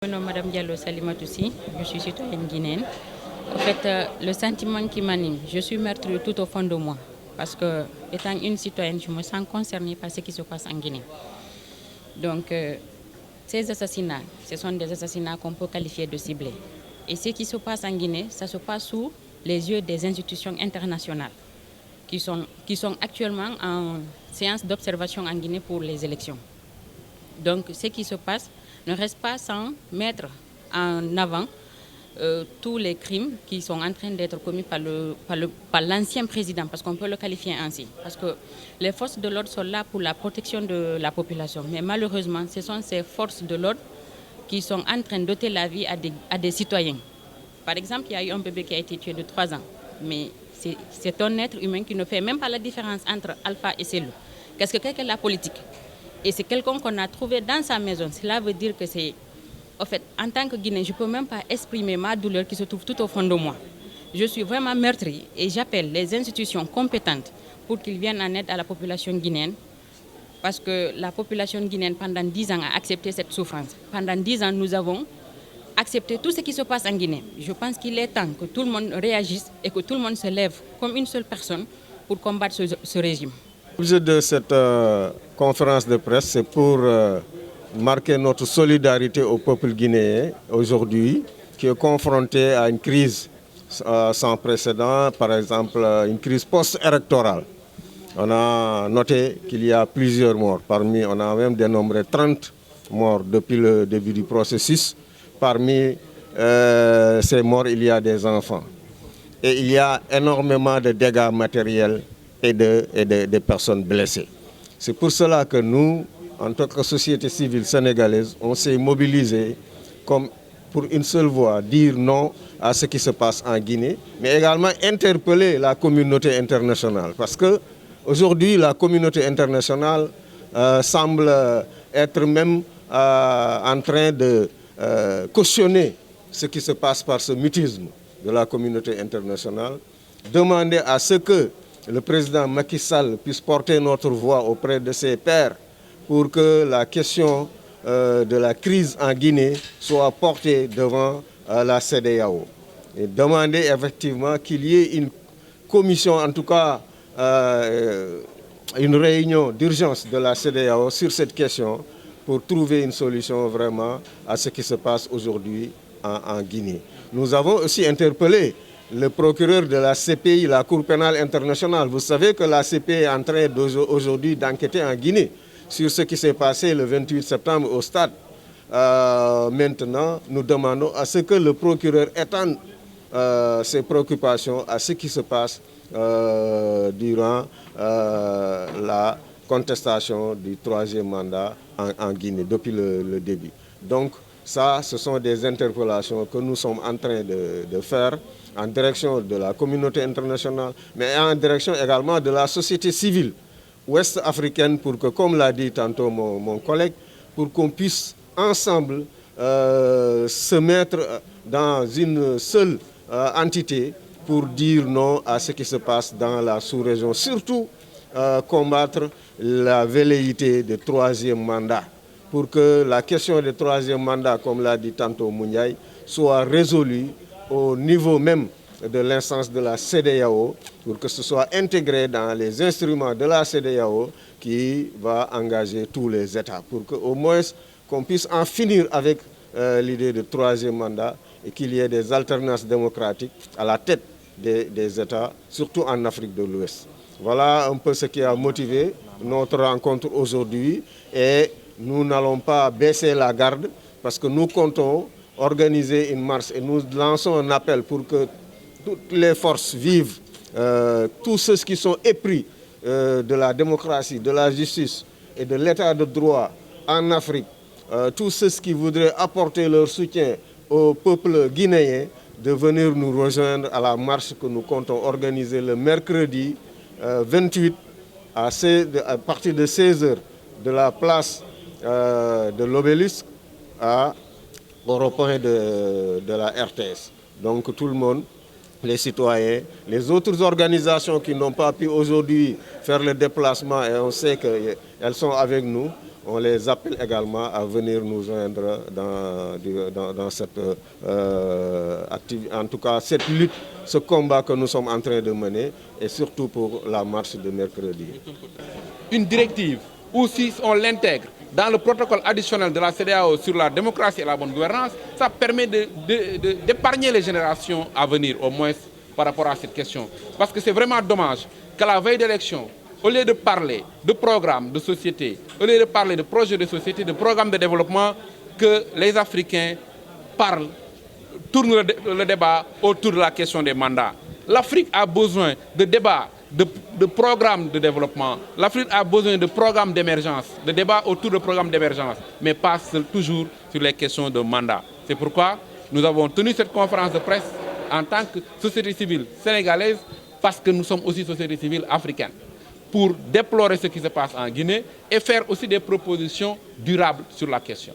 Je me nomme Madame Diallo Salimatoussi, je suis citoyenne guinéenne. En fait, le sentiment qui m'anime, je suis meurtrie tout au fond de moi. Parce que, étant une citoyenne, je me sens concernée par ce qui se passe en Guinée. Donc, ces assassinats, ce sont des assassinats qu'on peut qualifier de ciblés. Et ce qui se passe en Guinée, ça se passe sous les yeux des institutions internationales qui sont actuellement en séance d'observation en Guinée pour les élections. Donc, ce qui se passe ne reste pas sans mettre en avant tous les crimes qui sont en train d'être commis par l'ancien président, parce qu'on peut le qualifier ainsi. Parce que les forces de l'ordre sont là pour la protection de la population. Mais malheureusement, ce sont ces forces de l'ordre qui sont en train d'ôter la vie à des citoyens. Par exemple, il y a eu un bébé qui a été tué de 3 ans. Mais c'est un être humain qui ne fait même pas la différence entre alpha et cellule. Qu'est-ce que c'est la politique? Et c'est quelqu'un qu'on a trouvé dans sa maison. Cela veut dire que c'est... En fait, en tant que Guinéen, je ne peux même pas exprimer ma douleur qui se trouve tout au fond de moi. Je suis vraiment meurtrie et j'appelle les institutions compétentes pour qu'ils viennent en aide à la population guinéenne. Parce que la population guinéenne, pendant 10 ans, a accepté cette souffrance. Pendant 10 ans, nous avons accepté tout ce qui se passe en Guinée. Je pense qu'il est temps que tout le monde réagisse et que tout le monde se lève comme une seule personne pour combattre ce régime. L'objet de cette conférence de presse, c'est pour marquer notre solidarité au peuple guinéen aujourd'hui, qui est confronté à une crise sans précédent, par exemple une crise post-électorale. On a noté qu'il y a plusieurs morts. On a même dénombré 30 morts depuis le début du processus. Parmi ces morts, il y a des enfants. Et il y a énormément de dégâts matériels et de personnes blessées. C'est pour cela que nous, en tant que société civile sénégalaise, on s'est mobilisés comme pour une seule voix, dire non à ce qui se passe en Guinée, mais également interpeller la communauté internationale. Parce qu'aujourd'hui, la communauté internationale semble être même en train de cautionner ce qui se passe par ce mutisme de la communauté internationale, demander à ce que le président Macky Sall puisse porter notre voix auprès de ses pairs pour que la question de la crise en Guinée soit portée devant la CEDEAO. Et demander effectivement qu'il y ait une commission, en tout cas une réunion d'urgence de la CEDEAO sur cette question pour trouver une solution vraiment à ce qui se passe aujourd'hui en Guinée. Nous avons aussi interpellé le procureur de la CPI, la Cour pénale internationale. Vous savez que la CPI est en train aujourd'hui d'enquêter en Guinée sur ce qui s'est passé le 28 septembre au stade. Maintenant, nous demandons à ce que le procureur étende ses préoccupations à ce qui se passe durant la contestation du 3e mandat en Guinée, depuis le début. Donc, ça, ce sont des interpellations que nous sommes en train de faire en direction de la communauté internationale, mais en direction également de la société civile ouest-africaine pour que, comme l'a dit tantôt mon collègue, pour qu'on puisse ensemble se mettre dans une seule entité pour dire non à ce qui se passe dans la sous-région, surtout combattre la velléité du 3e mandat, pour que la question du 3e mandat, comme l'a dit tantôt Mouniaï, soit résolue au niveau même de l'instance de la CEDEAO, pour que ce soit intégré dans les instruments de la CEDEAO qui va engager tous les États, pour qu'au moins qu'on puisse en finir avec l'idée de 3e mandat et qu'il y ait des alternances démocratiques à la tête des États, surtout en Afrique de l'Ouest. Voilà un peu ce qui a motivé notre rencontre aujourd'hui et nous n'allons pas baisser la garde parce que nous comptons organiser une marche et nous lançons un appel pour que toutes les forces vivent, tous ceux qui sont épris de la démocratie, de la justice et de l'état de droit en Afrique, tous ceux qui voudraient apporter leur soutien au peuple guinéen, de venir nous rejoindre à la marche que nous comptons organiser le mercredi 28 à partir de 16h de la place de l'Obélisque au rond-point de la RTS. Donc tout le monde, les citoyens, les autres organisations qui n'ont pas pu aujourd'hui faire le déplacement, et on sait qu'elles sont avec nous, on les appelle également à venir nous joindre dans cette activité, en tout cas cette lutte, ce combat que nous sommes en train de mener, et surtout pour la marche de mercredi. Une directive, ou si on l'intègre dans le protocole additionnel de la CEDEAO sur la démocratie et la bonne gouvernance, ça permet d'épargner les générations à venir, au moins par rapport à cette question. Parce que c'est vraiment dommage qu'à la veille d'élection, au lieu de parler de programmes de société, au lieu de parler de projets de société, de programmes de développement, que les Africains parlent, tournent le débat autour de la question des mandats. L'Afrique a besoin de débats, de programmes de développement. L'Afrique a besoin de programmes d'émergence, de débats autour de programmes d'émergence, mais pas toujours sur les questions de mandat. C'est pourquoi nous avons tenu cette conférence de presse en tant que société civile sénégalaise, parce que nous sommes aussi société civile africaine, pour déplorer ce qui se passe en Guinée et faire aussi des propositions durables sur la question.